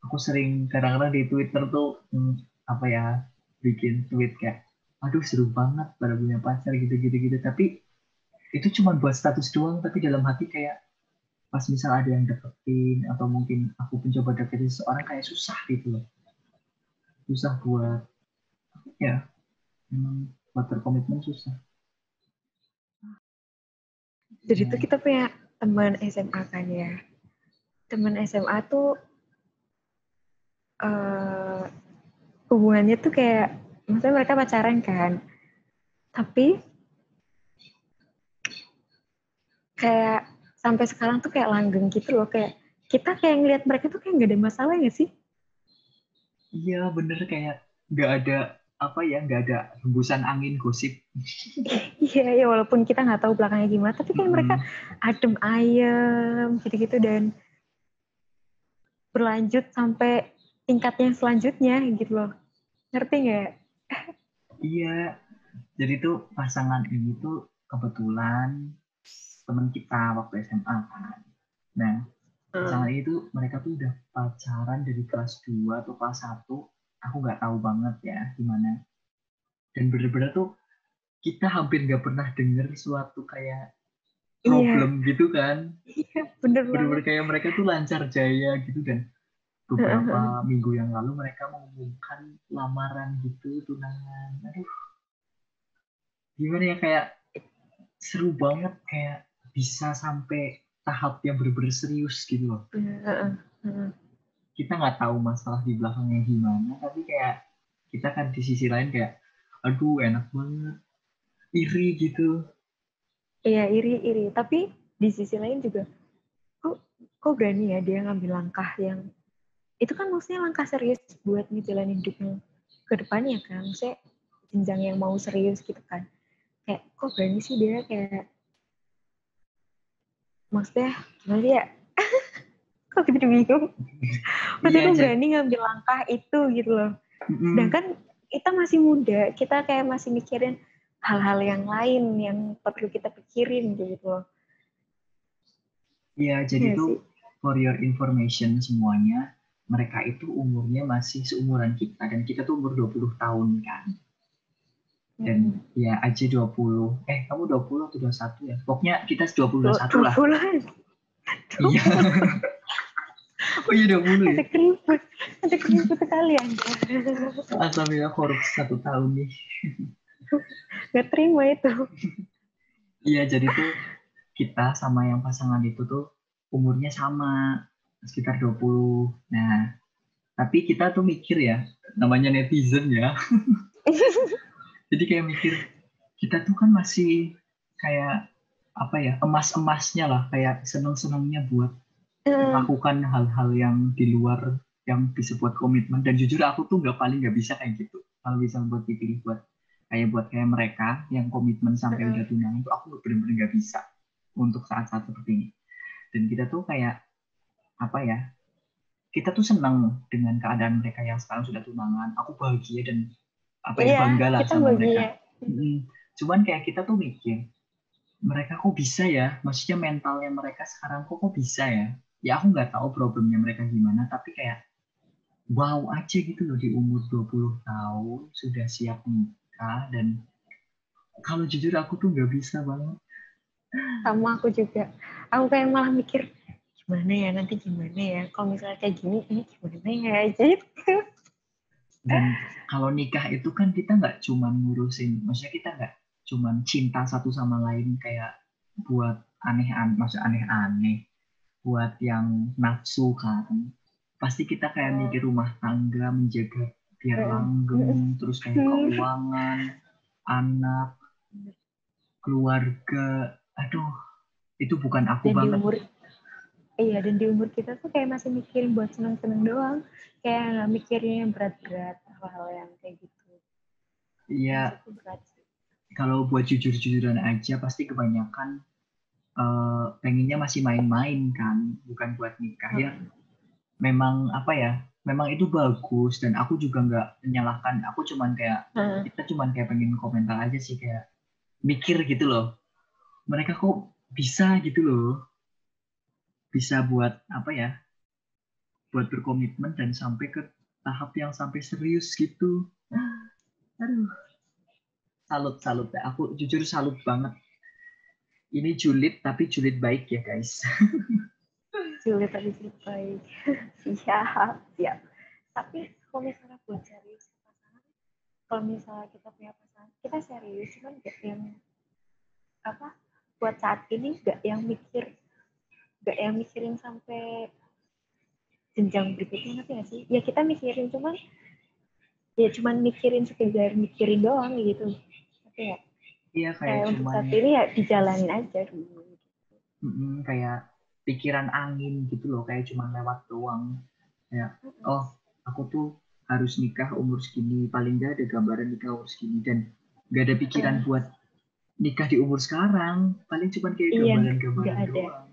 Aku sering kadang-kadang di Twitter tuh bikin tweet kayak, aduh seru banget pada punya pacar gitu. Tapi itu cuma buat status doang, tapi dalam hati kayak pas misal ada yang deketin atau mungkin aku mencoba deketin seseorang kayak susah gitu loh. Susah buat memang buat berkomitmen susah. Jadi tuh kita punya teman SMA kan ya. Teman SMA tuh hubungannya tuh kayak, maksudnya mereka pacaran kan. Tapi kayak sampai sekarang tuh kayak langgeng gitu loh, kayak kita kayak ngeliat mereka tuh kayak nggak ada masalah ya sih? Iya bener, kayak nggak ada nggak ada hembusan angin gosip. Iya, ya walaupun kita nggak tahu belakangnya gimana, tapi kayak mereka Mm-mm. adem ayem gitu-gitu dan berlanjut sampai tingkat yang selanjutnya gitu loh. Ngerti nggak? Iya, jadi tuh pasangan ini tuh kebetulan teman kita waktu SMA kan. Nah, pasangan ini tuh mereka tuh udah pacaran dari kelas 2 atau kelas 1. Aku nggak tahu banget ya gimana. Dan bener-bener tuh kita hampir nggak pernah denger suatu kayak Iya, problem gitu kan. iya bener banget. Bener-bener kayak mereka tuh lancar jaya gitu. Dan beberapa minggu yang lalu mereka mengumumkan lamaran gitu, tunangan. Aduh, gimana ya, kayak seru banget, kayak bisa sampai tahap yang bener-bener serius gitu loh. Kita nggak tahu masalah di belakangnya gimana, tapi kayak kita kan di sisi lain kayak aduh enak banget, iri gitu. Iya, iri. Tapi di sisi lain juga, kok kok berani ya dia ngambil langkah yang itu kan maksudnya langkah serius buat ngejalanin hidupnya ke depannya kan, maksudnya jenjang yang mau serius gitu kan. Kayak kok berani sih dia kayak, maksudnya gimana ya? Kok jadi bingung? Maksudnya Iya kok aja. berani ngambil langkah itu gitu loh. Mm-mm. Sedangkan kita masih muda, kita kayak masih mikirin hal-hal yang lain yang perlu kita pikirin gitu loh. Iya, jadi Iya tuh sih. for your information semuanya, mereka itu umurnya masih seumuran kita dan kita tuh umur 20 tahun kan. Dan ya aja 20. Kamu 20 atau 21 ya? Pokoknya kita 20-21 lah. 20-an. Iya. Oh iya 20 ya. Ada keriput sekali Anda. Alhamdulillah korupsi 1 tahun nih. Gak terima itu. Iya, jadi tuh kita sama yang pasangan itu tuh umurnya sama, sekitar 20. Nah, tapi kita tuh mikir ya, namanya netizen ya. Jadi kayak mikir, kita tuh kan masih kayak emas-emasnya lah, kayak seneng-senengnya buat melakukan hal-hal yang di luar yang disebut komitmen. Dan jujur aku tuh nggak bisa kayak gitu. Kalau bisa buat dipilih buat kayak mereka yang komitmen sampai udah tunangan tuh aku bener-bener nggak bisa untuk saat-saat seperti ini. Dan kita tuh kayak kita tuh senang dengan keadaan mereka yang sekarang sudah tunangan. Aku bahagia dan Iya, bangga lah kita sama bahagia. mereka. Cuman kayak kita tuh mikir, mereka kok bisa ya? Maksudnya mentalnya mereka sekarang kok bisa ya? Ya aku nggak tahu problemnya mereka gimana, tapi kayak wow aja gitu loh, di umur 20 tahun sudah siap nikah. Dan kalau jujur aku tuh nggak bisa banget. Sama aku juga. Aku kayak malah mikir, gimana ya nanti gimana ya? Kalau misalnya kayak gini, ini gimana ya? Gitu. Dan kalau nikah itu kan kita nggak cuman ngurusin, maksudnya kita nggak cuman cinta satu sama lain kayak buat aneh-aneh, maksud aneh-aneh, buat yang nafsu kan. Pasti kita kayak mikir rumah tangga, menjaga biar langgeng, terus kayak keuangan, anak, keluarga. Aduh, itu bukan aku Dan di banget. umur dan di umur kita tuh kayak masih mikirin buat seneng-seneng doang. Kayak nggak mikirin yang berat-berat, hal-hal yang kayak gitu. Iya, Itu berat sih. kalau buat jujur-jujuran aja pasti kebanyakan pengennya masih main-main kan, bukan buat nikah ya. Memang memang itu bagus dan aku juga nggak menyalahkan. Kita cuman kayak pengen komentar aja sih, kayak mikir gitu loh. Mereka kok bisa gitu loh, bisa buat berkomitmen dan sampai ke tahap yang sampai serius gitu. Aduh, salut ya. Aku jujur salut banget. Ini julid tapi julid baik ya guys. Sulit tapi sulit baik. Siap. Tapi kalau misalnya buat serius pasangan, kalau misalnya kita punya pasangan, kita serius, cuman gak yang buat saat ini gak yang mikirin sampai jenjang berikutnya, ngerti gak sih? Ya kita mikirin, cuman mikirin sekedar mikirin doang gitu. Tapi ya Iya Kayak kayak untuk cuman saat ini ya dijalanin aja dulu. kayak pikiran angin gitu loh, kayak cuman lewat doang. Kayak oh aku tuh harus nikah umur segini, paling nggak ada gambaran nikah umur segini, dan nggak ada pikiran Heeh. buat nikah di umur sekarang, paling cuman kayak Iya, nggak gambaran-gambaran ada, doang.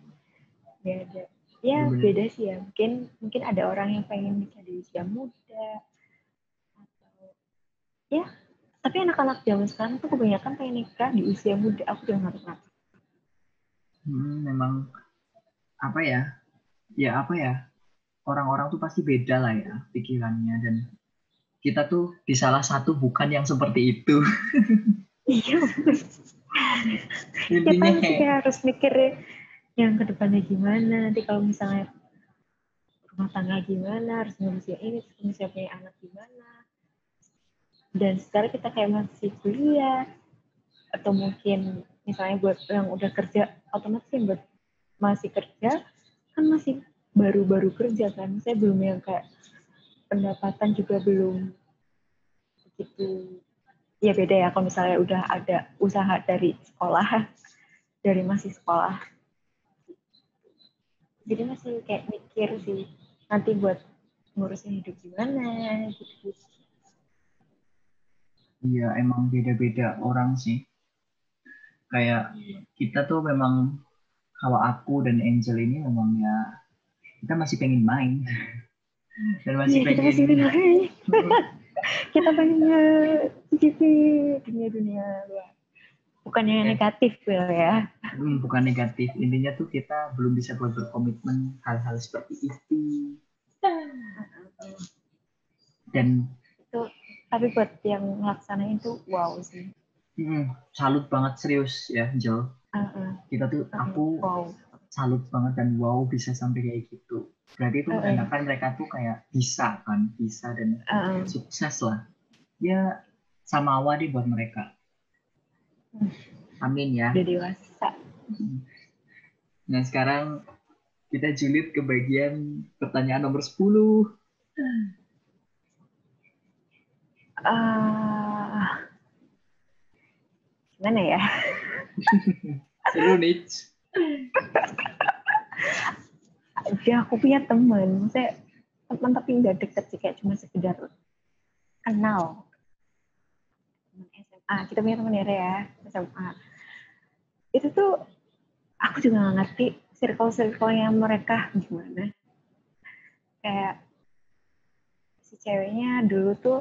nggak ada. Ya Bener-bener. beda sih ya. Mungkin ada orang yang pengen nikah di usia muda atau ya. Tapi anak-anak zaman sekarang tuh kebanyakan pengen nikah di usia muda. Aku juga nggak tahu kenapa. Memang apa ya? Ya apa ya? Orang-orang tuh pasti beda lah ya pikirannya, dan kita tuh di salah satu bukan yang seperti itu. Iya, kita Intinya masih kayak kayak harus mikir yang kedepannya gimana. Nanti kalau misalnya rumah tangga gimana, harus ngurusin ini, terus punya anak gimana. Dan sekarang kita kayak masih kuliah, atau mungkin misalnya buat yang udah kerja, otomatis yang buat masih kerja, kan masih baru-baru kerja kan. Saya belum yang kayak pendapatan juga belum begitu. Ya beda ya kalau misalnya udah ada usaha dari sekolah, dari masih sekolah. Jadi masih kayak mikir sih, nanti buat ngurusin hidup gimana, gitu. ya emang beda-beda orang sih. Kayak kita tuh memang, kalau aku dan Angel ini memang ya kita masih pengen main dan masih Iya, kita pengen masih main. Kita pengen cicipi dunia-dunia luar. Bukannya yang eh, negatif ya. bukan negatif, intinya tuh kita belum bisa buat berkomitmen hal-hal seperti itu. Dan Itu, tapi buat yang ngelaksanain itu wow sih. salut banget serius ya Angel. Kita tuh aku Wow. salut banget dan wow bisa sampai kayak gitu. Berarti itu menandakan mereka tuh kayak bisa dan sukses lah. Ya sama awa deh buat mereka. Amin ya. Udah dewasa. Nah sekarang kita julid ke bagian pertanyaan nomor 10. Gimana ya? Seru nih. Ya aku punya temen, saya teman tapi nggak deket sih, kayak cuma sekedar kenal. Temen SMA, kita punya temen ya SMA. Itu tuh aku juga nggak ngerti circle-circle-nya mereka gimana. Kayak si ceweknya dulu tuh,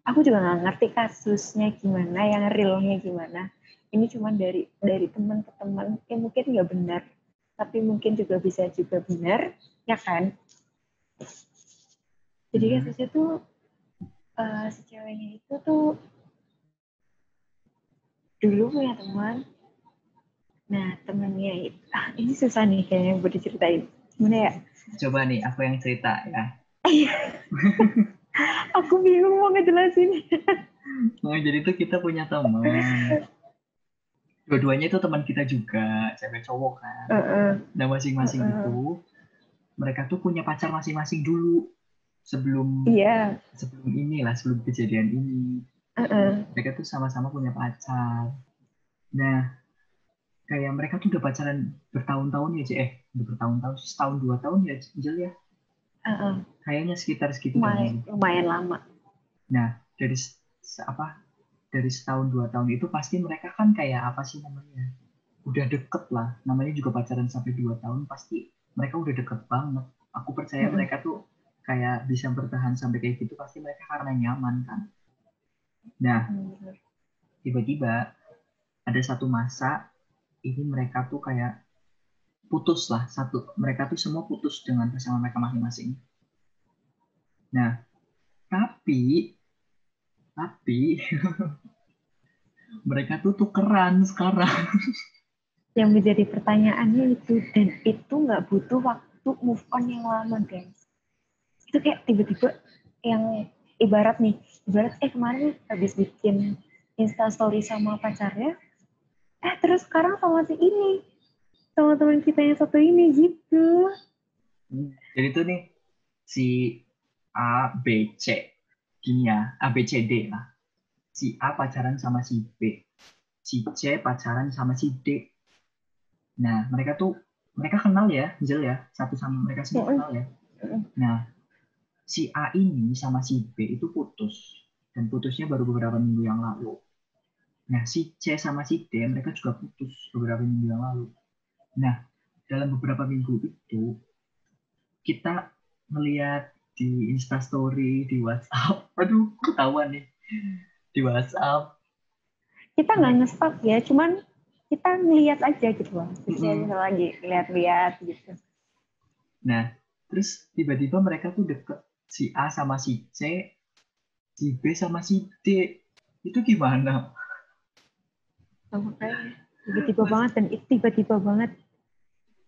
aku juga nggak ngerti kasusnya gimana, yang realnya gimana. Ini cuma dari teman ke teman, ya mungkin nggak benar, tapi mungkin juga bisa juga benar, ya kan? Jadi kasusnya tuh si ceweknya itu tuh dulu punya teman. Nah temennya itu, ini susah nih kayaknya buat diceritain. Gimana ya? Coba nih aku yang cerita ya. Aku bingung mau ngejelasin. Nah, jadi tuh kita punya teman. Dua-duanya itu teman kita juga, cewek cowok kan. Nah masing-masing itu mereka tuh punya pacar masing-masing dulu sebelum Iya. sebelum kejadian ini. Mereka tuh sama-sama punya pacar. Nah kayak mereka tuh udah pacaran bertahun-tahun ya, udah bertahun-tahun, setahun 2 tahun ya, Jel ya. Kayaknya sekitar segitu dah. Lumayan lama. Nah dari apa? Dari setahun 2 tahun itu pasti mereka kan kayak apa sih namanya? Udah deket lah. Namanya juga pacaran sampai 2 tahun, pasti mereka udah deket banget. Aku percaya mereka tuh kayak bisa bertahan sampai kayak gitu pasti mereka karena nyaman kan. Nah tiba-tiba ada satu masa ini mereka tuh kayak putus lah, mereka tuh semua putus dengan pasangan mereka masing-masing. Nah tapi mereka tuh tukeran sekarang. Yang menjadi pertanyaannya itu, dan itu nggak butuh waktu move on yang lama guys. Itu kayak tiba-tiba yang ibarat kemarin habis bikin instastory sama pacarnya, terus sekarang sama si ini, sama teman kita yang satu ini gitu. Jadi tuh nih si A B C gini ya, A B C D lah. Si A pacaran sama si B. si C pacaran sama si D. Nah, mereka kenal ya, Jel ya, satu sama mereka semua kenal ya. Nah, si A ini sama si B itu putus, dan putusnya baru beberapa minggu yang lalu. Nah, si C sama si D mereka juga putus beberapa minggu yang lalu. Nah, dalam beberapa minggu itu kita melihat di Instastory, di WhatsApp, aduh ketahuan nih, di WhatsApp. Kita nggak nge-stalk ya, cuman kita ngeliat aja gitu loh. Terus lagi lihat-lihat gitu. Nah, terus tiba-tiba mereka tuh deket, si A sama si C, si B sama si D. Itu gimana? Makanya tiba-tiba banget, dan itu tiba-tiba banget.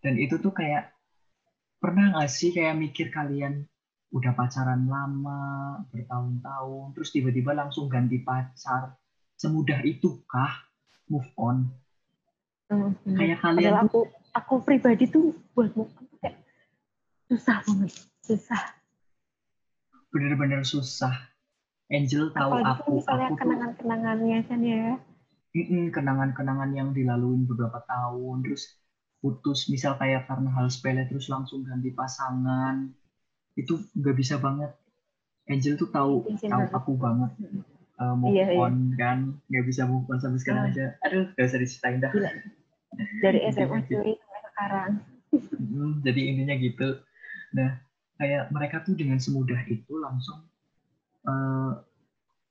Dan itu tuh kayak, pernah nggak sih kayak mikir kalian udah pacaran lama, bertahun-tahun, terus tiba-tiba langsung ganti pacar, semudah itu kah move on? Kayak kalian Padahal tuh aku pribadi tuh buat move on tuh kayak susah banget, susah. bener-bener susah. Angel tahu Apalagi kan misalnya aku tuh kenangan-kenangannya kan ya. kenangan-kenangan yang dilaluin beberapa tahun, terus putus misal kayak karena hal sepele terus langsung ganti pasangan, itu nggak bisa banget. Angel tuh tahu aku banget move on kan, nggak bisa move on sampai sekarang aja. Aduh, nggak usah diceritain dah. Gila. Dari Intinya SMA gitu. cuy sampai sekarang. Jadi intinya gitu. Nah, kayak mereka tuh dengan semudah itu langsung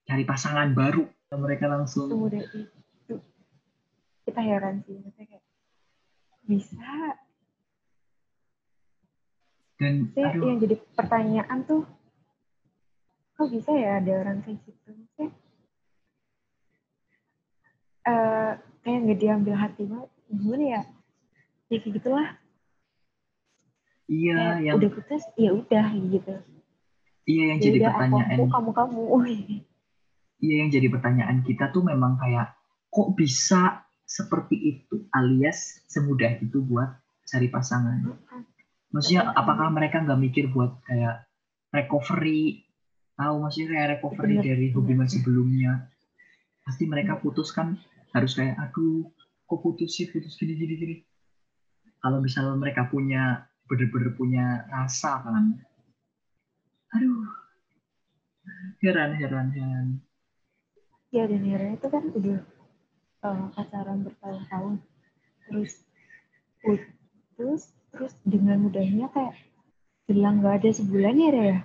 cari pasangan baru. Mereka langsung Semudah itu. Kita heran sih, maksudnya kayak bisa. dan Maksudnya yang jadi pertanyaan tuh, kok bisa ya ada orang kayak gitu? Maksudnya kayak nggak diambil hati banget. Gimana ya? Ya kayak gitulah. iya Kayak yang udah putus, ya udah gitu. iya yang Ya jadi udah pertanyaan. aku, kamu. Iya yang jadi pertanyaan kita tuh memang kayak kok bisa seperti itu alias semudah itu buat cari pasangan. Maksudnya apakah mereka nggak mikir buat kayak recovery, tahu maksudnya kayak recovery dari hubungan sebelumnya. Pasti mereka putus kan harus kayak aduh kok putus gini. Kalau misalnya mereka punya bener-bener punya rasa kan, aduh heran. Ya dan Hera itu kan udah pacaran bertahun-tahun, terus putus, terus dengan mudahnya kayak bilang nggak ada sebulan ya Raya?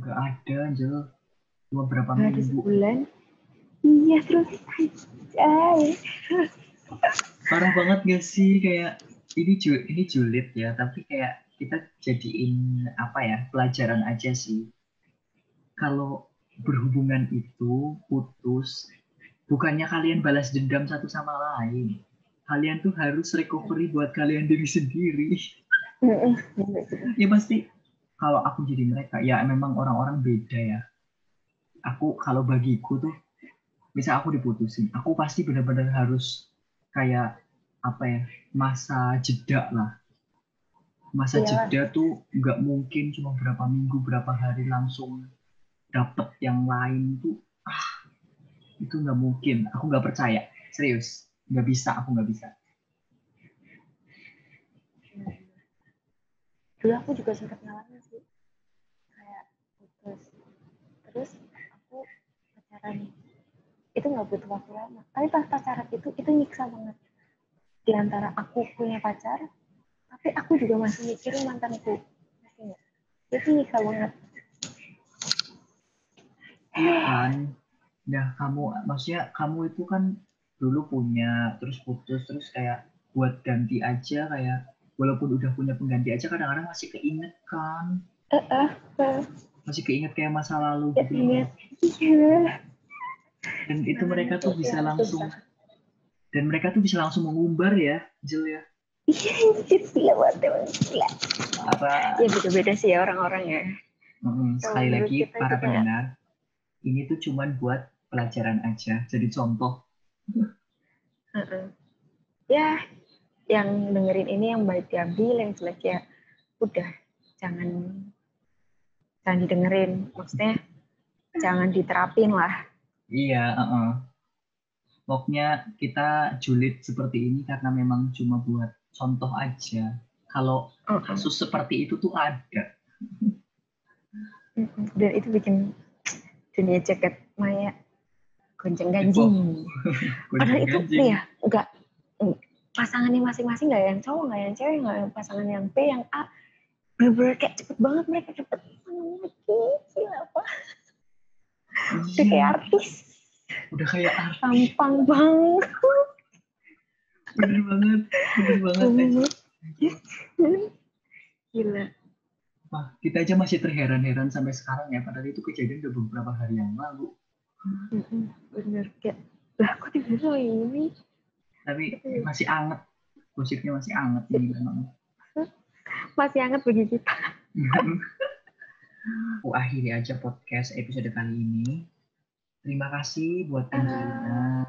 Nggak ada aja, cuma berapa Nggak ada minggu. sebulan. Iya terus Parah banget gak sih kayak ini julid ya, tapi kayak kita jadiin apa ya pelajaran aja sih. Kalau berhubungan itu putus, bukannya kalian balas dendam satu sama lain, kalian tuh harus recovery buat kalian diri sendiri. Ya pasti kalau aku jadi mereka ya memang orang-orang beda ya. Aku kalau bagiku tuh misal aku diputusin, aku pasti benar-benar harus kayak apa ya masa jeda lah. Masa jeda tuh nggak mungkin cuma berapa minggu berapa hari langsung dapet yang lain tuh itu nggak mungkin. Aku nggak percaya, serius nggak bisa, aku nggak bisa. Dulu aku juga sempat ngalamin sih, kayak putus, terus aku pacaran itu nggak butuh waktu lama, tapi pas pacaran itu nyiksa banget. Di antara aku punya pacar, tapi aku juga masih mikirin mantanku, itu nyiksa banget. Iya kan, nah maksudnya kamu itu kan dulu punya terus putus terus kayak buat ganti aja kayak walaupun udah punya pengganti aja kadang-kadang masih keinget kan, masih keinget kayak masa lalu gitu. Dan itu mereka tuh bisa langsung mengumbar ya, Jel ya. Iya, Apa? Ya beda-beda sih ya orang-orangnya. Sekali lagi para pendengar, ini tuh cuman buat pelajaran aja, jadi contoh. Ya, yang dengerin ini yang baik diambil, yang jelek ya udah jangan didengerin, maksudnya jangan diterapin lah. Iya, Pokoknya kita julid seperti ini karena memang cuma buat contoh aja. Kalau kasus seperti itu tuh ada. Dan itu bikin dunia jagat maya gonjang ganjing. Padahal itu ya enggak pasangannya masing-masing, nggak yang cowok, nggak yang cewek, nggak yang pasangan yang B, yang A, bener-bener kayak cepet banget mereka cepet lagi, gila apa? Udah kayak artis. Udah kayak artis. Tampang banget. Bener banget. Gila. Wah, kita aja masih terheran-heran sampai sekarang ya, padahal itu kejadian udah beberapa hari yang lalu. Bener, kayak, lah kok tiba-tiba ini? Tapi masih anget, gosipnya masih anget nih memang. Masih anget bagi kita. Aku akhiri aja podcast episode kali ini. Terima kasih buat Angelina.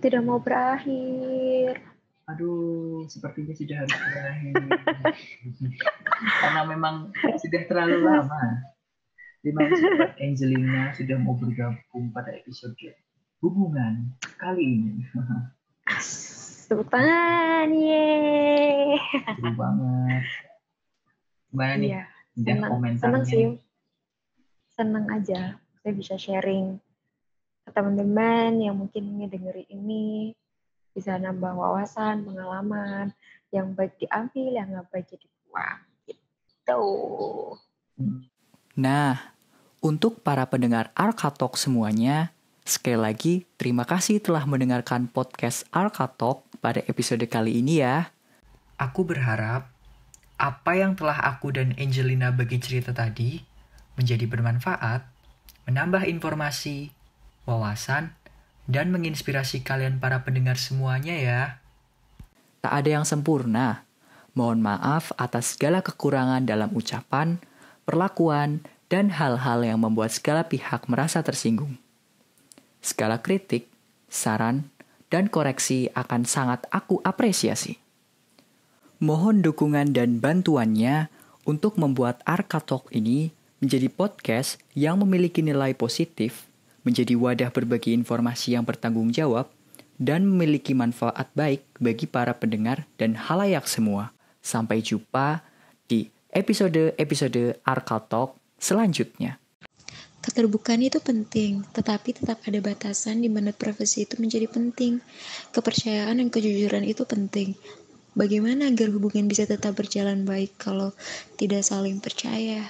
Tidak mau berakhir. Aduh, sepertinya sudah harus berakhir. Karena memang sudah terlalu lama. Terima kasih buat Angelina sudah mau bergabung pada episode hubungan kali ini. Tepuk tangan, yeay. Seru banget. Gimana nih? Iya, Senang sih. Senang aja. Saya bisa sharing ke teman-teman yang mungkin ngedengerin ini. Bisa nambah wawasan, pengalaman. Yang baik diambil, yang nggak baik jadi buang. Gitu. Nah, untuk para pendengar Arka Talk semuanya, sekali lagi terima kasih telah mendengarkan podcast Arka Talk pada episode kali ini ya. Aku berharap apa yang telah aku dan Angelina bagi cerita tadi menjadi bermanfaat, menambah informasi, wawasan, dan menginspirasi kalian para pendengar semuanya ya. Tak ada yang sempurna. Mohon maaf atas segala kekurangan dalam ucapan, perlakuan, dan hal-hal yang membuat segala pihak merasa tersinggung. Segala kritik, saran, dan koreksi akan sangat aku apresiasi. Mohon dukungan dan bantuannya untuk membuat Arka Talk ini menjadi podcast yang memiliki nilai positif, menjadi wadah berbagi informasi yang bertanggung jawab, dan memiliki manfaat baik bagi para pendengar dan halayak semua. Sampai jumpa di episode-episode Arka Talk selanjutnya. Keterbukaan itu penting, tetapi tetap ada batasan di mana privasi itu menjadi penting. Kepercayaan dan kejujuran itu penting. Bagaimana agar hubungan bisa tetap berjalan baik kalau tidak saling percaya?